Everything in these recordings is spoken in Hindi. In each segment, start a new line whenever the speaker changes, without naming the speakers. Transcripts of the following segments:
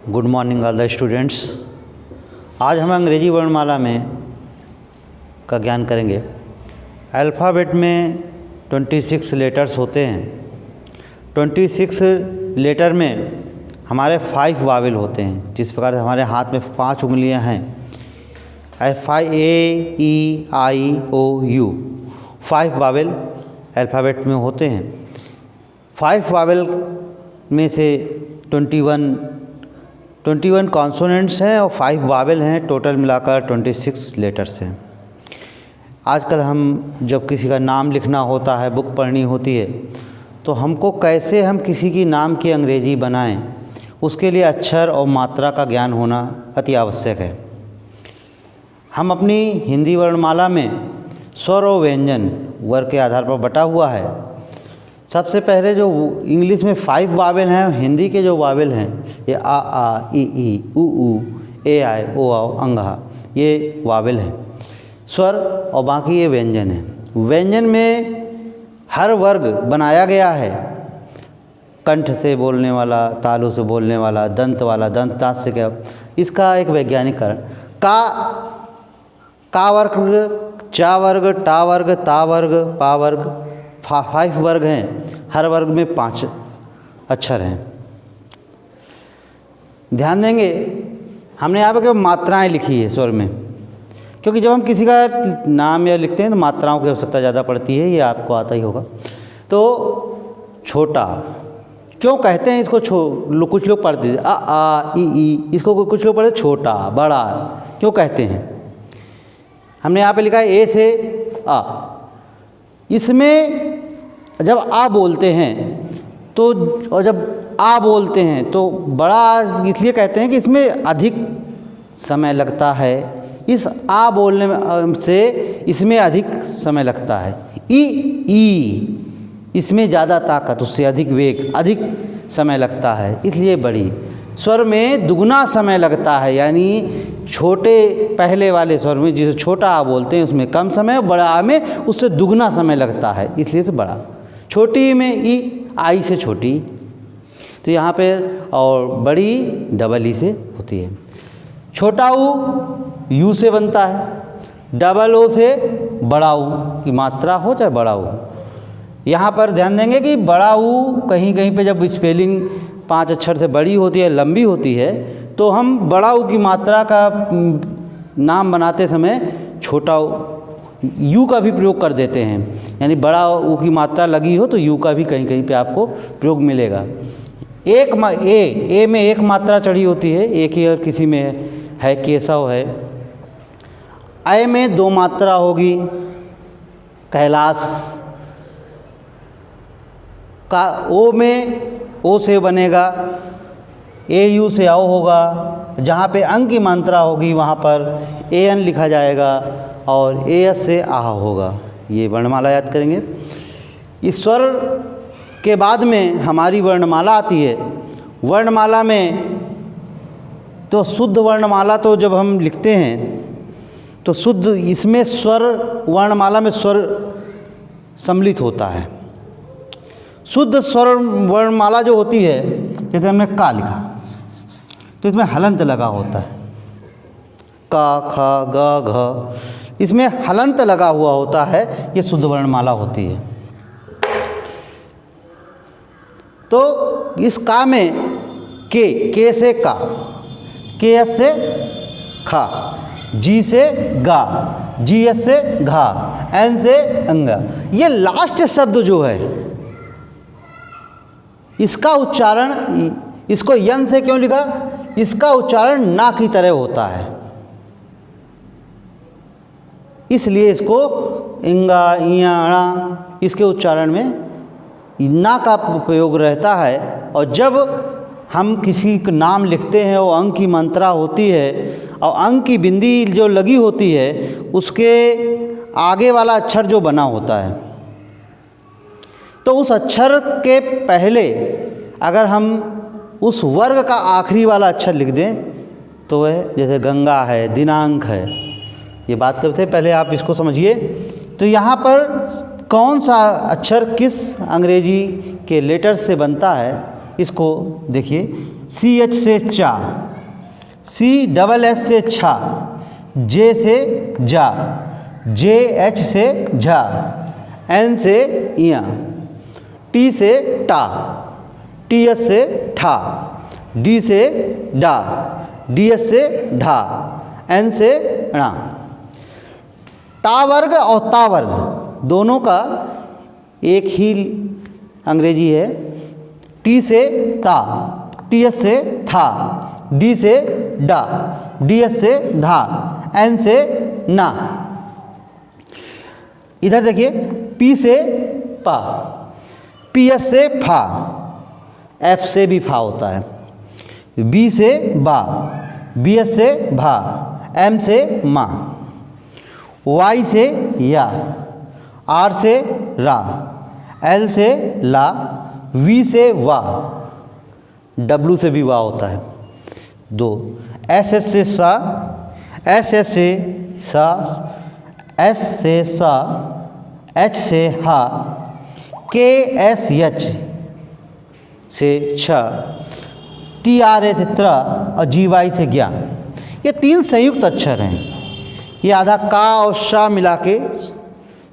Good morning all the students. आज हम अंग्रेजी वर्णमाला में का ज्ञान करेंगे। अल्फ़ाबेट में 26 लेटर्स होते हैं। 26 लेटर में हमारे 5 वावेल होते हैं। जिस प्रकार से हमारे हाथ में 5 उंगलियां हैं, FIAEIOU 5 वावेल अल्फ़ाबेट में होते हैं। 5 वावेल में से 21 कॉन्सोनेंट्स हैं और 5 वावेल हैं। टोटल मिलाकर 26 लेटर्स हैं। आजकल हम जब किसी का नाम लिखना होता है, बुक पढ़नी होती है, तो हमको कैसे हम किसी की नाम की अंग्रेजी बनाएं, उसके लिए अक्षर और मात्रा का ज्ञान होना अति आवश्यक है। हम अपनी हिंदी वर्णमाला में स्वर और व्यंजन वर्ग के आधार पर बटा हुआ है। सबसे पहले जो इंग्लिश में 5 वावेल हैं, हिंदी के जो वावेल हैं, ये आ ई ई उ ऊ ए आई ओ आओ अंगहा, ये वावेल हैं स्वर, और बाकी ये व्यंजन है। व्यंजन में हर वर्ग बनाया गया है। कंठ से बोलने वाला, तालु से बोलने वाला, दंत वाला, दंत दांत से क्या, इसका एक वैज्ञानिक कारण का वर्ग, चा वर्ग, टा वर्ग, ता वर्ग, पा वर्ग, 5 वर्ग हैं। हर वर्ग में 5 अक्षर हैं। ध्यान देंगे, हमने यहाँ पे मात्राएं लिखी है स्वर में, क्योंकि जब हम किसी का नाम या लिखते हैं तो मात्राओं की आवश्यकता ज़्यादा पड़ती है। ये आपको आता ही होगा। तो छोटा क्यों कहते हैं इसको? कुछ लोग पढ़ते हैं आ ई ई, इसको कुछ लोग पढ़ते छोटा बड़ा, क्यों कहते हैं? हमने यहाँ पे लिखा है ए से आ। इसमें जब आ बोलते हैं तो, और जब आ बोलते हैं तो बड़ा इसलिए कहते हैं कि इसमें अधिक समय लगता है। इस आ बोलने में से इसमें अधिक समय लगता है। ई इसमें ज़्यादा ताकत, उससे अधिक वेग, अधिक समय लगता है, इसलिए बड़ी। स्वर में दुगना समय लगता है, यानी छोटे पहले वाले स्वर में जिसे छोटा आ बोलते हैं उसमें कम समय, बड़ा आ में उससे दुगना समय लगता है, इसलिए से बड़ा। छोटी में ई, आई से छोटी, तो यहाँ पे, और बड़ी डबल ई से होती है। छोटा ऊ यू से बनता है, डबल ओ से बड़ा ऊ की मात्रा हो चाहे बड़ा ऊ। यहाँ पर ध्यान देंगे कि बड़ा ऊ कहीं कहीं पे जब स्पेलिंग 5 अक्षर से बड़ी होती है, लंबी होती है, तो हम बड़ा ऊ की मात्रा का नाम बनाते समय छोटा यू का भी प्रयोग कर देते हैं। यानी बड़ा ऊ की मात्रा लगी हो तो यू का भी कहीं कहीं पे आपको प्रयोग मिलेगा। ए में एक मात्रा चढ़ी होती है, एक ही, और किसी में है केशव है। ऐ में 2 मात्रा होगी, कैलाश का। ओ में ओ से बनेगा, ए यू से आओ होगा। जहाँ पे अंग की मात्रा होगी वहाँ पर ए एन लिखा जाएगा, और ए एस से आह होगा। ये वर्णमाला याद करेंगे। इस स्वर के बाद में हमारी वर्णमाला आती है। वर्णमाला में तो शुद्ध वर्णमाला, तो जब हम लिखते हैं तो शुद्ध, इसमें स्वर, वर्णमाला में स्वर सम्मिलित होता है। शुद्ध स्वर वर्णमाला जो होती है, जैसे हमने का लिखा तो इसमें हलंत लगा होता है, का, ख, ग, घ, इसमें हलंत लगा हुआ होता है। ये शुद्ध वर्णमाला होती है। तो इस का में के से का, के एस से खा, जी से गा, जी एस से घा, एन से अंगा। ये लास्ट शब्द जो है, इसका उच्चारण, इसको यन से क्यों लिखा? इसका उच्चारण ना की तरह होता है, इसलिए इसको इंगा, इया, अणा, इसके उच्चारण में ना का प्रयोग रहता है। और जब हम किसी का नाम लिखते हैं और अंक की मात्रा होती है और अंक की बिंदी जो लगी होती है, उसके आगे वाला अक्षर जो बना होता है, तो उस अक्षर के पहले अगर हम उस वर्ग का आखिरी वाला अक्षर लिख दें तो वह, जैसे गंगा है, दिनांक है, ये बात करते हैं। पहले आप इसको समझिए। तो यहाँ पर कौन सा अक्षर किस अंग्रेजी के लेटर से बनता है, इसको देखिए, CH से चा, CSS से छा, J से जा, JH से झा, N से इया, T से टा, TS से ठा, D से डा, DS से ढा, N से णा। टा वर्ग और ता वर्ग दोनों का एक ही अंग्रेजी है। T से ता, TS से था, D से डा, DS से धा, N से ना। इधर देखिए, P से पा, PS से फा, F से भी फा होता है, B से बा, BS से भा, M से मा, Y से या, R से रा, L से ला, V से वा, W से भी वा होता है। 2 SS से सा, SS से सा, S से सा, H से हा, KSH से छ, TRA से त्र और GY से ज्ञा। ये 3 संयुक्त अक्षर हैं। ये आधा का और शा मिला के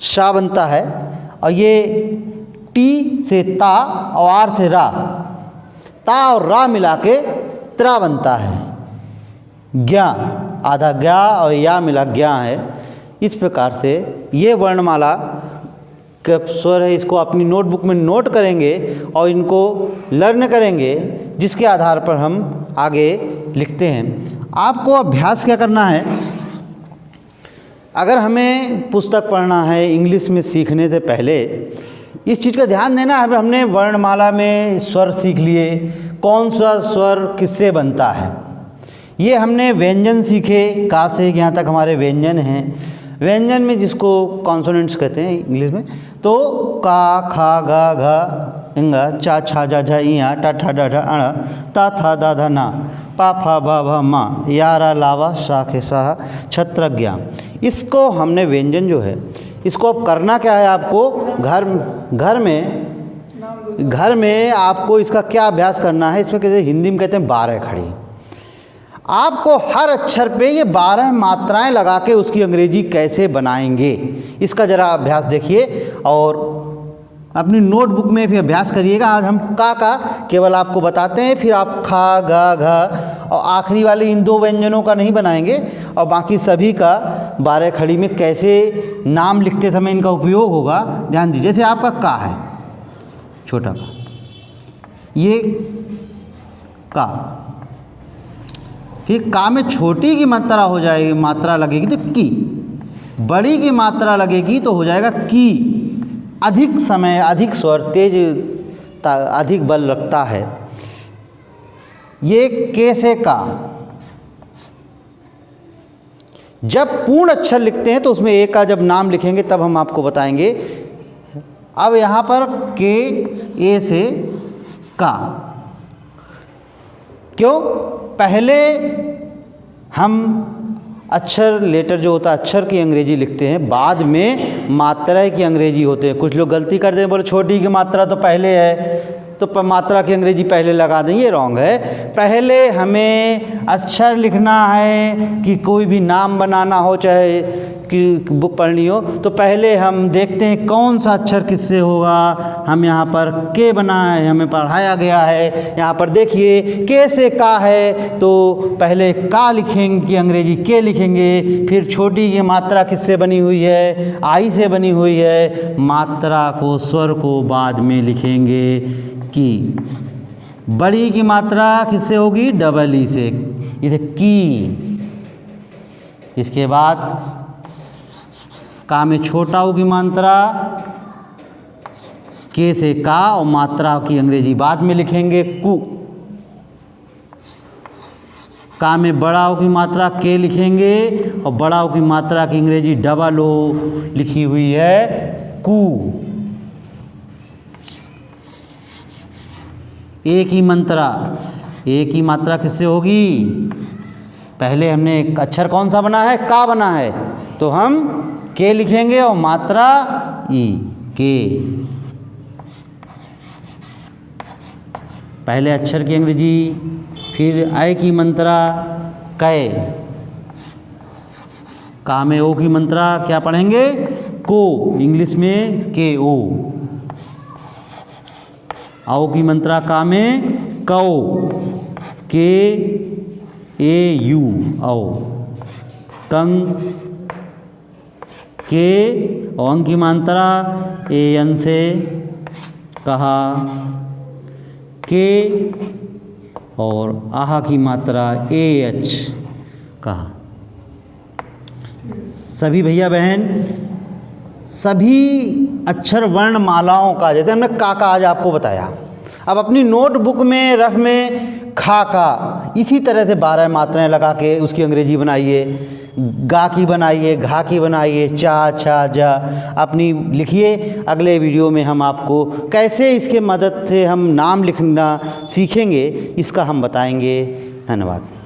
शा बनता है, और ये टी से ता और आर से रा, ता और रा मिला के त्रा बनता है। ज्ञा, आधा ज्ञा और या मिला ज्ञा है। इस प्रकार से ये वर्णमाला का स्वर है, इसको अपनी नोटबुक में नोट करेंगे और इनको लर्न करेंगे, जिसके आधार पर हम आगे लिखते हैं। आपको अभ्यास क्या करना है, अगर हमें पुस्तक पढ़ना है इंग्लिश में सीखने से पहले इस चीज़ का ध्यान देना है। हमने वर्णमाला में स्वर सीख लिए, कौन सा स्वर किससे बनता है। ये हमने व्यंजन सीखे, का से यहाँ तक हमारे व्यंजन हैं। व्यंजन में जिसको कॉन्सोनेंट्स कहते हैं इंग्लिश में, तो का, खा, गा, घा, इंगा, चा, छा, जा, झा, इया, टा, ठा, डा, ढा, अण, ता, था, दा, धा, ना, पा, फा, बा, भा, मा, यारा, लावा, शा, खे, सा, छत्रज्ञा। इसको हमने व्यंजन जो है, इसको अब करना क्या है, आपको घर में आपको इसका क्या अभ्यास करना है। इसमें कहते हैं, हिंदी में कहते हैं 12 खड़ी। आपको हर अक्षर पे ये 12 मात्राएं लगा के उसकी अंग्रेजी कैसे बनाएंगे, इसका ज़रा अभ्यास देखिए और अपनी नोटबुक में भी अभ्यास करिएगा। आज हम का केवल आपको बताते हैं, फिर आप खा, गा, घा और आखिरी वाले इन 2 व्यंजनों का नहीं बनाएंगे, और बाकी सभी का 12 खड़ी में कैसे नाम लिखते समय इनका उपयोग होगा ध्यान दीजिए। जैसे आपका का है, छोटा का, ये का, फिर का में छोटी की मात्रा हो जाएगी, मात्रा लगेगी तो की, बड़ी की मात्रा लगेगी तो हो जाएगा की। अधिक समय, अधिक स्वर, तेज, अधिक बल लगता है। ये के से का, जब पूर्ण अक्षर लिखते हैं तो उसमें ए का जब नाम लिखेंगे तब हम आपको बताएंगे। अब यहाँ पर के, ए से का, क्यों? पहले हम अक्षर, लेटर जो होता है अक्षर की अंग्रेजी लिखते हैं, बाद में मात्रा की अंग्रेजी होते हैं। कुछ लोग गलती करते हैं, बोले छोटी की मात्रा तो पहले है तो मात्रा की अंग्रेजी पहले लगा दें, ये रॉन्ग है। पहले हमें अक्षर लिखना है कि कोई भी नाम बनाना हो, चाहे कि बुक पढ़नी हो, तो पहले हम देखते हैं कौन सा अक्षर किससे होगा। हम यहाँ पर के बना है, हमें पढ़ाया गया है। यहाँ पर देखिए के से का है, तो पहले का लिखेंगे कि अंग्रेजी के लिखेंगे, फिर छोटी की मात्रा किससे बनी हुई है, आई से बनी हुई है। मात्रा को, स्वर को बाद में लिखेंगे की। बड़ी की मात्रा किससे होगी, डबल ई से, इसे की। इसके बाद का में छोटा होगी मात्रा, के से का, और मात्रा की अंग्रेजी बाद में लिखेंगे कु। का में बड़ा होगी मात्रा के लिखेंगे, और बड़ा होगी मात्रा की अंग्रेजी डबल ओ लिखी हुई है कु। एक ही मात्रा, एक ही मात्रा किससे होगी, पहले हमने एक अक्षर कौन सा बना है, का बना है, तो हम के लिखेंगे और मात्रा ई, के। पहले अक्षर की अंग्रेजी, फिर अय की मात्रा कै, का में ओ की मात्रा क्या पढ़ेंगे? को, इंग्लिश में के ओ। आओ की मात्रा का में कौ, के ए यू आओ। कंग के, और अंग की मात्रा ए एन से कहा, के, और आहा की मात्रा ए एच कहा। सभी भैया बहन, सभी अक्षर वर्ण मालाओं का, जैसे हमने का आज आपको बताया, अब अपनी नोटबुक में रफ में खा का इसी तरह से 12 मात्राएं लगा के उसकी अंग्रेजी बनाइए, गा की बनाइए, घा की बनाइए, चा छा जा अपनी लिखिए। अगले वीडियो में हम आपको कैसे इसके मदद से हम नाम लिखना सीखेंगे इसका हम बताएंगे। धन्यवाद।